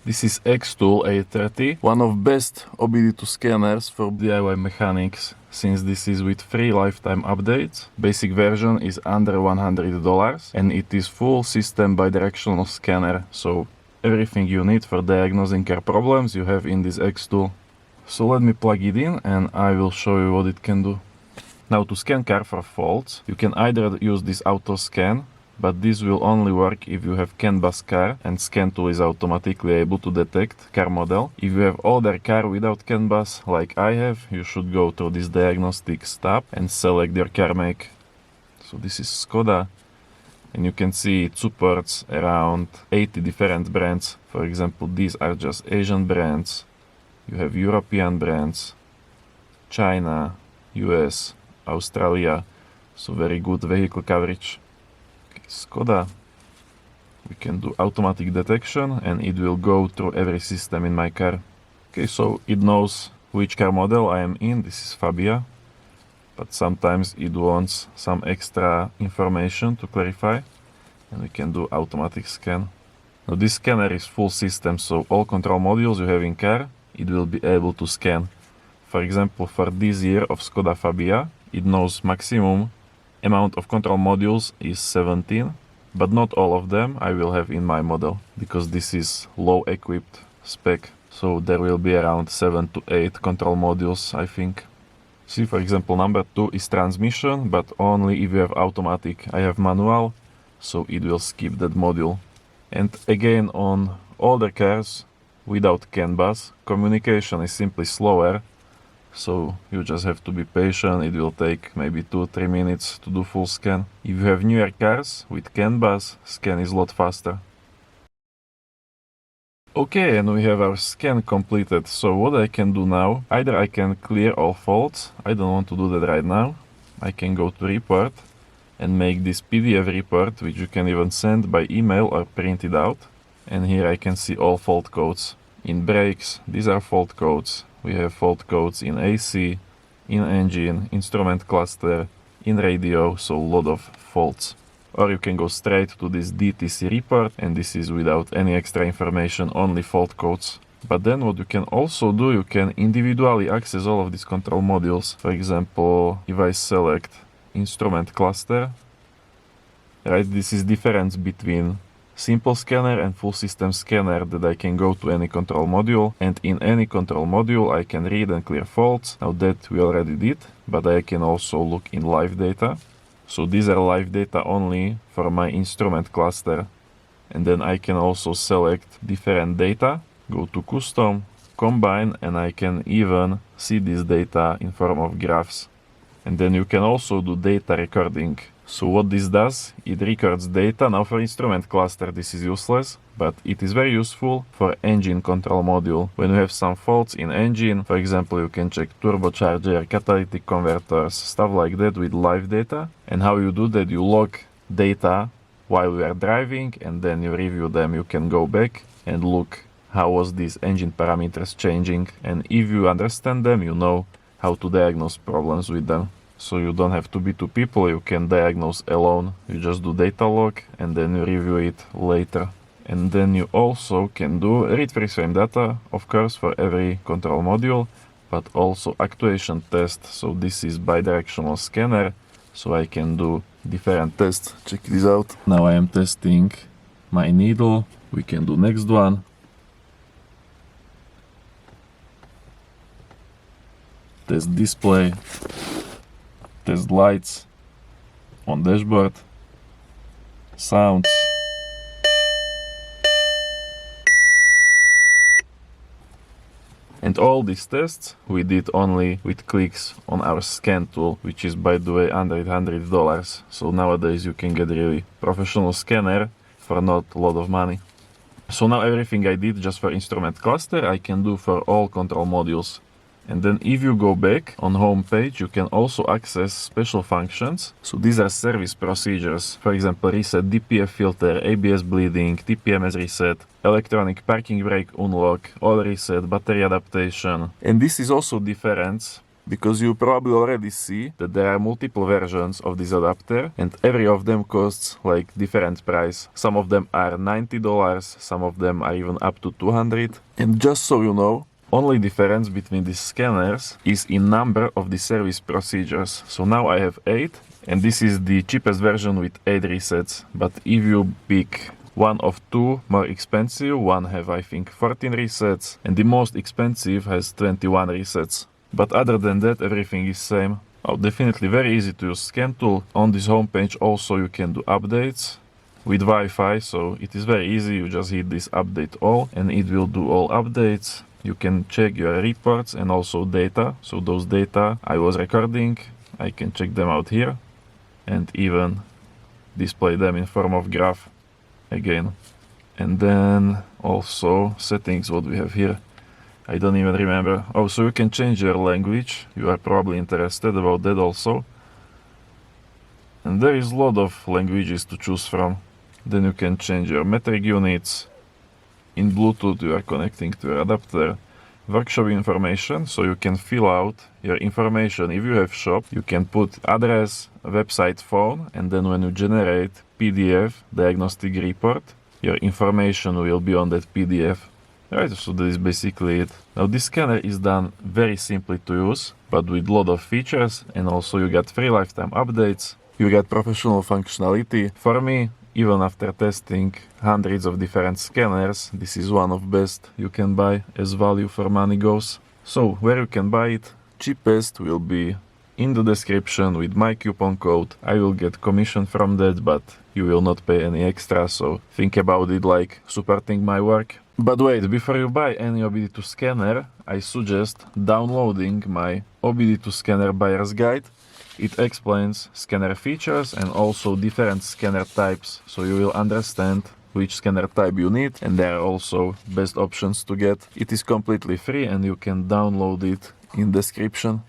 This is xTool A30, one of best OBD2 scanners for DIY mechanics, since this is with free lifetime updates. Basic version is under $100 and it is full system bidirectional scanner, so everything you need for diagnosing car problems you have in this xTool. So let me plug it in and I will show you what it can do. Now, to scan car for faults, you can either use this auto scan, but this will only work if you have CAN bus car and scan tool is automatically able to detect car model. If you have older car without CAN bus, like I have, you should go to this diagnostics tab and select your car make. So this is Skoda, and you can see it supports around 80 different brands. For example, these are just Asian brands. You have European brands, China, US, Australia, so very good vehicle coverage. Skoda, we can do automatic detection and it will go through every system in my car. Okay, so it knows which car model I am in. This is Fabia, but sometimes it wants some extra information to clarify and we can do automatic scan. Now this scanner is full system, so all control modules you have in car, it will be able to scan. For example, for this year of Skoda Fabia, it knows maximum amount of control modules is 17, but not all of them I will have in my model, because this is low equipped spec, so there will be around 7 to 8 control modules, I think. See, for example, number 2 is transmission, but only if you have automatic. I have manual, so it will skip that module. And again, on older cars without CAN bus, communication is simply slower, so you just have to be patient. It will take maybe 2-3 minutes to do full scan. If you have newer cars with CAN bus, scan is a lot faster. Okay, and we have our scan completed. So what I can do now, either I can clear all faults. I don't want to do that right now. I can go to report and make this PDF report, which you can even send by email or print it out. And here I can see all fault codes. In brakes, these are fault codes. We have fault codes in AC, in engine, instrument cluster, in radio, so a lot of faults. Or you can go straight to this DTC report, and this is without any extra information, only fault codes. But then what you can also do, you can individually access all of these control modules. For example, if I select instrument cluster, right, this is difference between simple scanner and full system scanner, that I can go to any control module, and in any control module I can read and clear faults. Now that we already did, but I can also look in live data. So these are live data only for my instrument cluster. And then I can also select different data, go to custom, combine, and I can even see this data in form of graphs. And then you can also do data recording. So what this does, it records data. Now for instrument cluster this is useless, but it is very useful for engine control module. When you have some faults in engine, for example, you can check turbocharger, catalytic converters, stuff like that with live data. And how you do that, you log data while you are driving and then you review them. You can go back and look how was these engine parameters changing, and if you understand them, you know how to diagnose problems with them. So you don't have to be 2 people, you can diagnose alone. You just do data log and then you review it later. And then you also can do read freeze frame data, of course, for every control module, but also actuation test. So this is bidirectional scanner, so I can do different tests. Check this out. Now I am testing my needle. We can do next one. Test display. Test lights on dashboard, sounds, and all these tests we did only with clicks on our scan tool, which is, by the way, under $100. So nowadays you can get really professional scanner for not a lot of money. So now everything I did just for instrument cluster I can do for all control modules. And then if you go back on home page, you can also access special functions. So these are service procedures. For example, reset DPF filter, ABS bleeding, TPMS reset, electronic parking brake unlock, oil reset, battery adaptation. And this is also different because you probably already see that there are multiple versions of this adapter and every of them costs like different price. Some of them are $90, some of them are even up to $200. And just so you know, only difference between these scanners is in number of the service procedures. So now I have 8 and this is the cheapest version with 8 resets. But if you pick one of 2 more expensive, one have I think 14 resets and the most expensive has 21 resets. But other than that, everything is same. Oh, definitely very easy to use xTool. On this homepage also you can do updates with Wi-Fi, so it is very easy. You just hit this update all and it will do all updates. You can check your reports and also data. So those data I was recording, I can check them out here and even display them in form of graph again. And then also settings, what we have here, I don't even remember. Oh, so you can change your language. You are probably interested about that also. And there is a lot of languages to choose from. Then you can change your metric units. In Bluetooth you are connecting to your adapter. Workshop information, so you can fill out your information. If you have shop, you can put address, website, phone, and then when you generate PDF diagnostic report, your information will be on that PDF. Right, so that is basically it. Now this scanner is done very simply to use, but with a lot of features, and also you get free lifetime updates. You get professional functionality. For me, even after testing hundreds of different scanners, this is one of best you can buy as value for money goes. So where you can buy it, cheapest will be in the description with my coupon code. I will get commission from that, but you will not pay any extra, so think about it like supporting my work. But wait, before you buy any OBD2 scanner, I suggest downloading my OBD2 scanner buyer's guide. It explains scanner features and also different scanner types, so you will understand which scanner type you need, and there are also best options to get. It is completely free and you can download it in description.